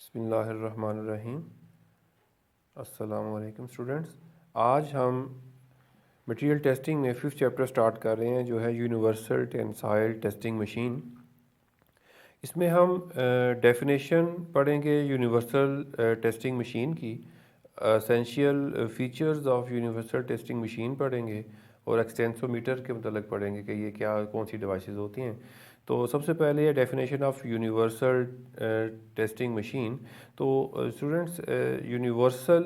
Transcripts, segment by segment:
बिस्मिल्लाहिर्रहमानिर्रहीम। अस्सलाम वालेकुम स्टूडेंट्स। आज हम मटेरियल टेस्टिंग में 5th चैप्टर स्टार्ट कर रहे हैं जो है यूनिवर्सल टेंसाइल टेस्टिंग मशीन। इसमें हम डेफिनेशन पढ़ेंगे यूनिवर्सल टेस्टिंग मशीन की, essential features of universal testing machine पढ़ेंगे और एक्सटेंसोमीटर के मतलब पढ़ेंगे कि ये क्या कौन सी डिवाइसेस होती हैं। तो सबसे पहले ये definition of universal testing machine. तो स्टूडेंट्स, यूनिवर्सल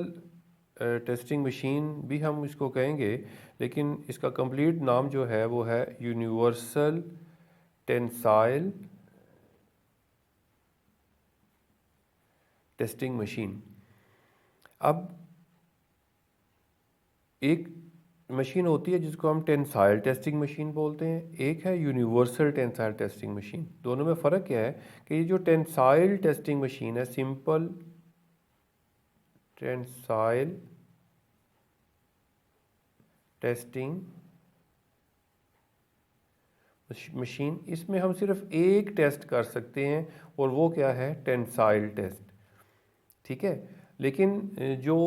टेस्टिंग मशीन भी हम इसको कहेंगे, लेकिन इसका कंप्लीट नाम जो है वो है यूनिवर्सल टेंसाइल टेस्टिंग मशीन। अब एक मशीन होती है जिसको हम टेंसाइल टेस्टिंग मशीन बोलते हैं, एक है यूनिवर्सल टेंसाइल टेस्टिंग मशीन। दोनों में फ़र्क क्या है कि ये जो टेंसाइल टेस्टिंग मशीन है, सिंपल टेंसाइल टेस्टिंग मशीन, इसमें हम सिर्फ एक टेस्ट कर सकते हैं और वो क्या है, टेंसाइल टेस्ट। ठीक है। लेकिन जो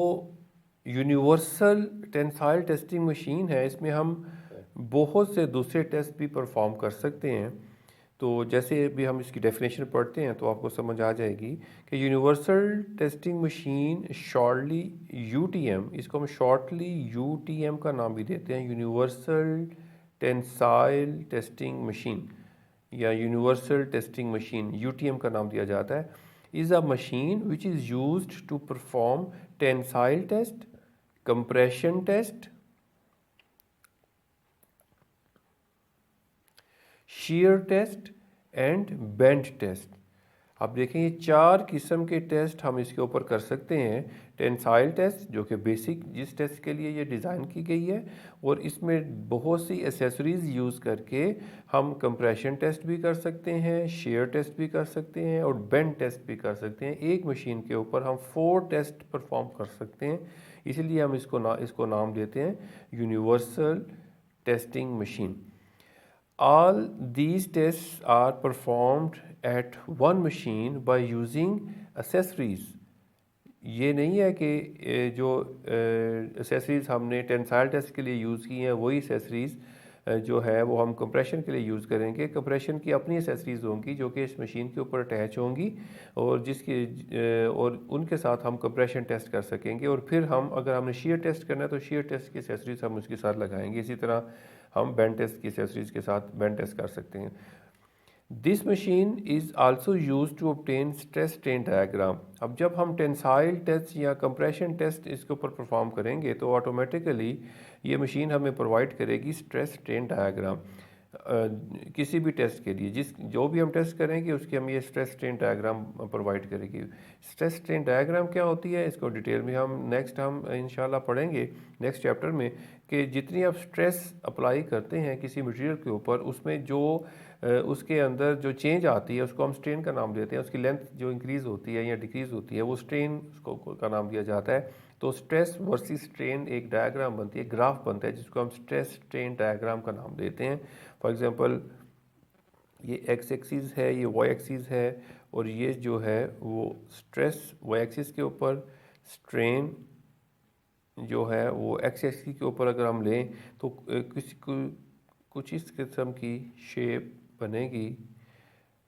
यूनिवर्सल टेंसाइल टेस्टिंग मशीन है, इसमें हम बहुत से दूसरे टेस्ट भी परफॉर्म कर सकते हैं। तो जैसे भी हम इसकी डेफिनेशन पढ़ते हैं तो आपको समझ आ जाएगी कि universal testing machine shortly UTM, इसको हम शॉर्टली यूटीएम का नाम भी देते हैं, यूनिवर्सल टेंसाइल टेस्टिंग मशीन या यूनिवर्सल टेस्टिंग मशीन, यूटीएम का नाम दिया जाता है। Is a machine which is used to perform tensile test, compression test, shear test and bend test. अब देखें ये चार किस्म के टेस्ट हम इसके ऊपर कर सकते हैं। टेंसाइल टेस्ट जो कि बेसिक जिस टेस्ट के लिए ये डिज़ाइन की गई है, और इसमें बहुत सी एसेसरीज़ यूज़ करके हम कंप्रेशन टेस्ट भी कर सकते हैं, शेयर टेस्ट भी कर सकते हैं और बेंड टेस्ट भी कर सकते हैं। एक मशीन के ऊपर हम 4 टेस्ट परफॉर्म कर सकते हैं, इसीलिए हम इसको नाम देते हैं universal testing machine. All these tests are performed at one machine by using accessories। ये नहीं है कि जो एसेसरीज़ हमने टेंसाइल टेस्ट के लिए यूज़ की हैं वही एसेसरीज़ जो है वो हम कंप्रेशन के लिए यूज़ करेंगे। कंप्रेशन की अपनी एसेसरीज़ होंगी जो कि इस मशीन के ऊपर अटैच होंगी और और उनके साथ हम कंप्रेशन टेस्ट कर सकेंगे। और फिर हम अगर हमने शेयर टेस्ट करना है तो शेयर टेस्ट की एसेसरीज़ हम उसके साथ लगाएंगे। इसी तरह हम बेंड टेस्ट की एसेसरीज़ के साथ बेंड टेस्ट कर सकते हैं। This machine is also use to obtain stress strain diagram. अब जब हम टेंसाइल टेस्ट या कंप्रेशन टेस्ट इसके ऊपर परफॉर्म करेंगे तो ऑटोमेटिकली ये मशीन हमें प्रोवाइड करेगी स्ट्रेस स्ट्रेन डायग्राम। किसी भी टेस्ट के लिए जो भी हम टेस्ट करेंगे उसकी हम ये स्ट्रेस स्ट्रेन डायग्राम प्रोवाइड करेगी। स्ट्रेस स्ट्रेन डायग्राम क्या होती है, इसको डिटेल में हम इंशाल्लाह पढ़ेंगे नेक्स्ट चैप्टर में, कि जितनी आप स्ट्रेस अप्लाई करते हैं किसी मटेरियल के ऊपर, उसमें जो उसके अंदर जो चेंज आती है उसको हम स्ट्रेन का नाम देते हैं। उसकी लेंथ जो इंक्रीज़ होती है या डिक्रीज़ होती है वो स्ट्रेन उसको का नाम दिया जाता है। तो स्ट्रेस वर्सेस स्ट्रेन एक डायग्राम बनती है, ग्राफ बनता है, जिसको हम स्ट्रेस स्ट्रेन डायग्राम का नाम देते हैं। फॉर एग्जांपल ये एक्स एक्सिस है, ये वाई एक्सिस है, और ये जो है वो स्ट्रेस वाई एक्सिस के ऊपर, स्ट्रेन जो है वो एक्स एक्सिस के ऊपर अगर हम लें तो कुछ इस किस्म की शेप बनेगी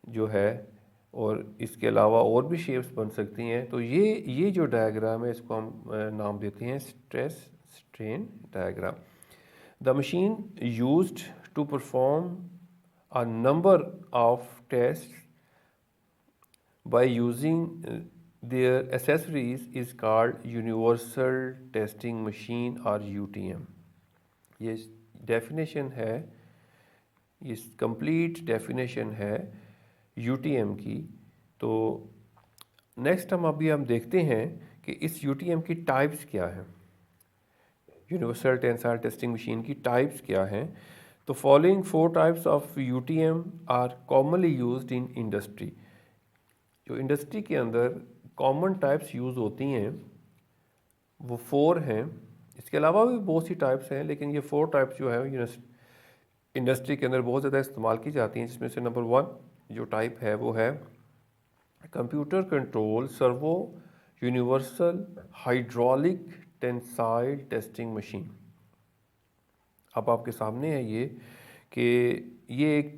जो है, और इसके अलावा और भी शेप्स बन सकती हैं। तो ये जो डायग्राम है इसको हम नाम देते हैं stress strain diagram. The machine used to perform a number of test by using their accessories is called universal testing machine or UTM। ये डेफिनेशन है, ये कंप्लीट डेफिनेशन है UTM की। तो नेक्स्ट हम देखते हैं कि इस UTM की टाइप्स क्या हैं, यूनिवर्सल टेंसाइल टेस्टिंग मशीन की टाइप्स क्या हैं। तो following 4 types of UTM are commonly used in industry. जो इंडस्ट्री के अंदर कॉमन टाइप्स यूज़ होती हैं वो 4 हैं। इसके अलावा भी बहुत सी टाइप्स हैं, लेकिन ये 4 टाइप्स जो है इंडस्ट्री के अंदर बहुत ज़्यादा इस्तेमाल की जाती हैं। जिसमें से नंबर 1 जो टाइप है वो है computer control servo universal hydraulic tensile testing machine. अब आपके सामने है ये कि ये एक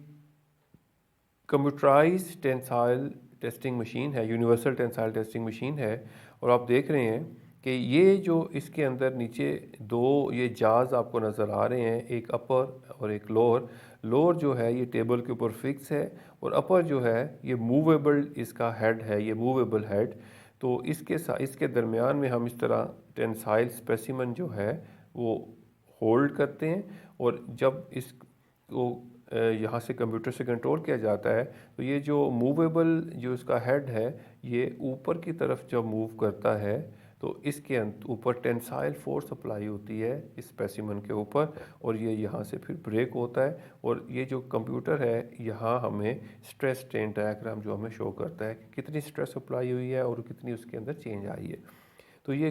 कंप्यूटराइज टेंसाइल टेस्टिंग मशीन है, यूनिवर्सल टेंसाइल टेस्टिंग मशीन है। और आप देख रहे हैं कि ये जो इसके अंदर नीचे दो ये जाज आपको नज़र आ रहे हैं, एक अपर और एक लोअर। लोअर जो है ये टेबल के ऊपर फिक्स है और अपर जो है ये मूवेबल इसका हेड है, ये मूवेबल हेड। तो इसके दरमियान में हम इस तरह टेंसाइल स्पेसिमन जो है वो होल्ड करते हैं और जब इसको यहाँ से कंप्यूटर से कंट्रोल किया जाता है तो ये जो मूवेबल जो इसका हेड है ये ऊपर की तरफ जब मूव करता है तो इसके ऊपर टेंसाइल फोर्स अप्लाई होती है इस स्पेसिमन के ऊपर और ये यहाँ से फिर ब्रेक होता है। और ये जो कंप्यूटर है यहाँ हमें स्ट्रेस स्ट्रेन डायग्राम जो हमें शो करता है कि कितनी स्ट्रेस अप्लाई हुई है और कितनी उसके अंदर चेंज आई है। तो ये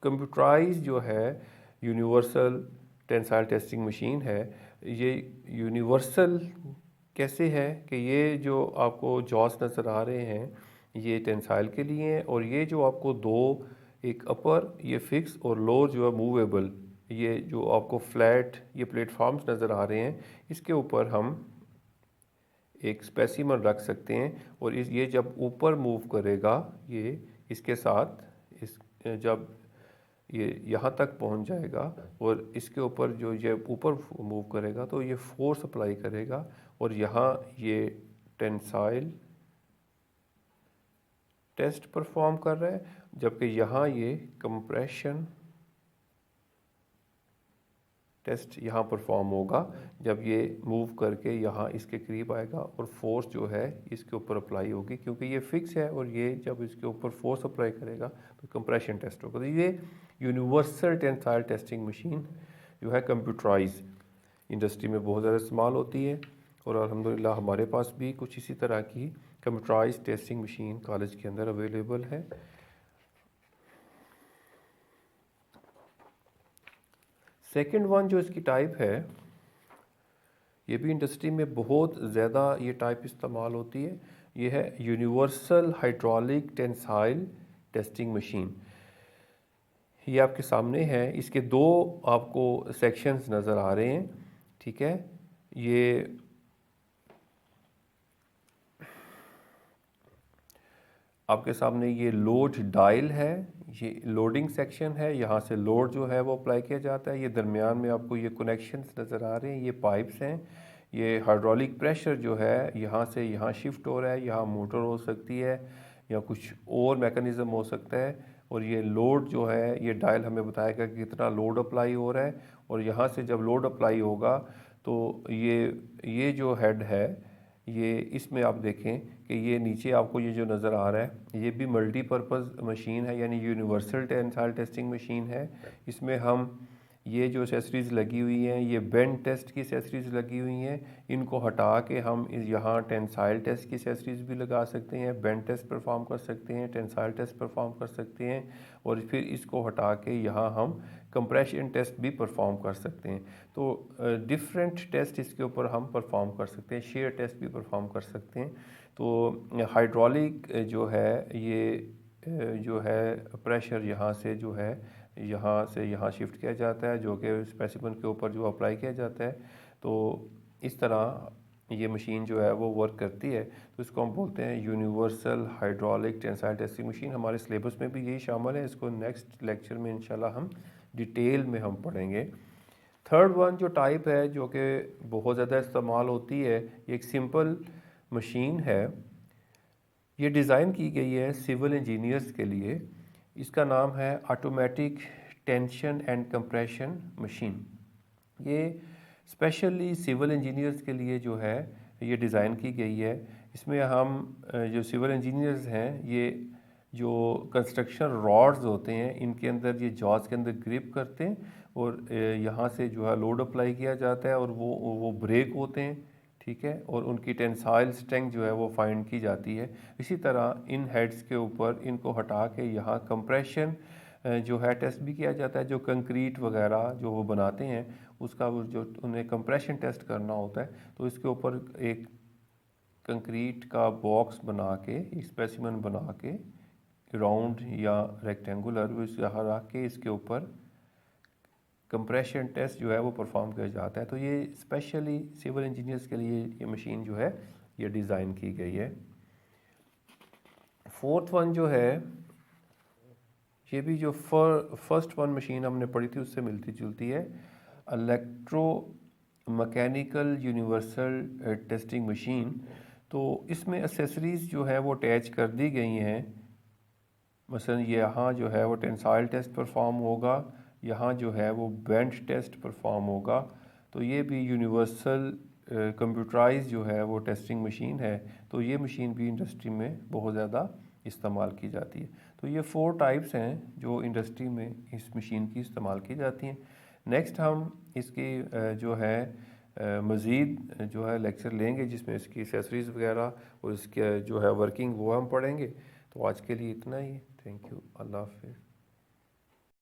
कंप्यूटराइज जो है यूनिवर्सल टेंसाइल टेस्टिंग मशीन है। ये यूनिवर्सल कैसे है कि ये जो आपको जॉस नज़र आ रहे हैं ये टेंसाइल के लिए हैं और ये जो आपको दो, एक अपर ये फिक्स और लोअर जो है मूवेबल, ये जो आपको फ्लैट ये प्लेटफॉर्म्स नज़र आ रहे हैं इसके ऊपर हम एक स्पेसिमन रख सकते हैं और ये जब ऊपर मूव करेगा ये इसके साथ जब ये यहाँ तक पहुँच जाएगा और इसके ऊपर जो ये ऊपर मूव करेगा तो ये फोर्स अप्लाई करेगा और यहाँ ये टेंसाइल टेस्ट परफॉर्म कर रहा है, जबकि यहाँ ये कंप्रेशन टेस्ट यहाँ परफॉर्म होगा जब ये मूव करके यहाँ इसके करीब आएगा और फोर्स जो है इसके ऊपर अप्लाई होगी क्योंकि ये फिक्स है और ये जब इसके ऊपर फोर्स अप्लाई करेगा तो कंप्रेशन टेस्ट होगा। तो ये यूनिवर्सल टेंसाइल टेस्टिंग मशीन जो है कंप्यूटराइज इंडस्ट्री में बहुत ज़्यादा इस्तेमाल होती है और अल्हम्दुलिल्लाह हमारे पास भी कुछ इसी तरह की कंप्यूटराइज टेस्टिंग मशीन कॉलेज के अंदर अवेलेबल है। सेकंड वन जो इसकी टाइप है ये भी इंडस्ट्री में बहुत ज़्यादा ये टाइप इस्तेमाल होती है, ये है universal hydraulic tensile testing machine. ये आपके सामने है, इसके दो आपको सेक्शंस नज़र आ रहे हैं, ठीक है। ये आपके सामने ये लोड डायल है, ये लोडिंग सेक्शन है, यहाँ से लोड जो है वो अप्लाई किया जाता है। ये दरमियान में आपको ये कनेक्शंस नज़र आ रहे हैं, ये पाइप्स हैं। ये हाइड्रोलिक प्रेशर जो है यहाँ से यहाँ शिफ्ट हो रहा है, यहाँ मोटर हो सकती है या कुछ और मैकेनिज़्म हो सकता है। और ये लोड जो है ये डायल हमें बताएगा कि कितना लोड अप्लाई हो रहा है और यहाँ से जब लोड अप्लाई होगा तो ये जो हेड है ये इसमें आप देखें कि ये नीचे आपको ये जो नज़र आ रहा है ये भी मल्टीपर्पज़ मशीन है, यानी यूनिवर्सल टेंसाइल टेस्टिंग मशीन है। इसमें हम ये जो एसेसरीज़ लगी हुई हैं ये बेंड टेस्ट की एसेसरीज़ लगी हुई हैं, इनको हटा के हम यहाँ टेंसाइल टेस्ट की एसेसरीज़ भी लगा सकते हैं, बेंड टेस्ट परफॉर्म कर सकते हैं, टेंसाइल टेस्ट परफॉर्म कर सकते हैं और फिर इसको हटा के यहाँ हम कंप्रेशन टेस्ट भी परफॉर्म कर सकते हैं। तो डिफरेंट टेस्ट इसके ऊपर हम परफॉर्म कर सकते हैं, शेयर टेस्ट भी परफॉर्म कर सकते हैं। तो हाइड्रोलिक जो है ये जो है प्रेशर यहाँ से जो है यहाँ से यहाँ शिफ्ट किया जाता है जो कि स्पेसिमन के ऊपर जो अप्लाई किया जाता है। तो इस तरह ये मशीन जो है वो वर्क करती है। तो इसको हम बोलते हैं universal hydraulic tensile testing machine. हमारे सिलेबस में भी यही शामिल है, इसको नेक्स्ट लेक्चर में इंशाल्लाह हम डिटेल में हम पढ़ेंगे। थर्ड वन जो टाइप है जो कि बहुत ज़्यादा इस्तेमाल होती है, ये एक सिंपल मशीन है, ये डिज़ाइन की गई है सिविल इंजीनियर्स के लिए। इसका नाम है automatic tension and compression machine. ये स्पेशली सिविल इंजीनियर्स के लिए जो है ये डिज़ाइन की गई है। इसमें हम जो सिविल इंजीनियर्स हैं ये जो कंस्ट्रक्शन रॉड्स होते हैं इनके अंदर ये जॉज के अंदर ग्रिप करते हैं और यहाँ से जो है लोड अप्लाई किया जाता है और वो ब्रेक होते हैं, ठीक है, और उनकी टेंसाइल स्ट्रेंथ जो है वो फाइंड की जाती है। इसी तरह इन हेड्स के ऊपर इनको हटा के यहाँ कंप्रेशन जो है टेस्ट भी किया जाता है। जो कंक्रीट वगैरह जो वो बनाते हैं उसका वो जो उन्हें कंप्रेशन टेस्ट करना होता है तो इसके ऊपर एक कंक्रीट का बॉक्स बना के, एक स्पेसिमन बना के, राउंड या रेक्टेंगुलर, रख के इसके ऊपर कंप्रेशन टेस्ट जो है वो परफॉर्म किया जाता है। तो ये स्पेशली सिविल इंजीनियर्स के लिए ये मशीन जो है ये डिज़ाइन की गई है। फोर्थ वन जो है, ये भी जो फर्स्ट वन मशीन हमने पढ़ी थी उससे मिलती जुलती है, electro mechanical universal testing machine. तो इसमें एसेसरीज़ जो है वो अटैच कर दी गई हैं। मसलन यहाँ जो है वो टेंसाइल टेस्ट परफॉर्म होगा, यहाँ जो है वो बेंच टेस्ट परफॉर्म होगा। तो ये भी यूनिवर्सल कंप्यूटराइज जो है वो टेस्टिंग मशीन है। तो ये मशीन भी इंडस्ट्री में बहुत ज़्यादा इस्तेमाल की जाती है। तो ये 4 टाइप्स हैं जो इंडस्ट्री में इस मशीन की इस्तेमाल की जाती हैं। नेक्स्ट हम इसकी जो है मज़ीद जो है लेक्चर लेंगे जिसमें इसकी एसेसरीज़ वगैरह और इसके जो है वर्किंग वो हम पढ़ेंगे। तो आज के लिए इतना ही। Thank you. अल्लाह हाफ़िज़।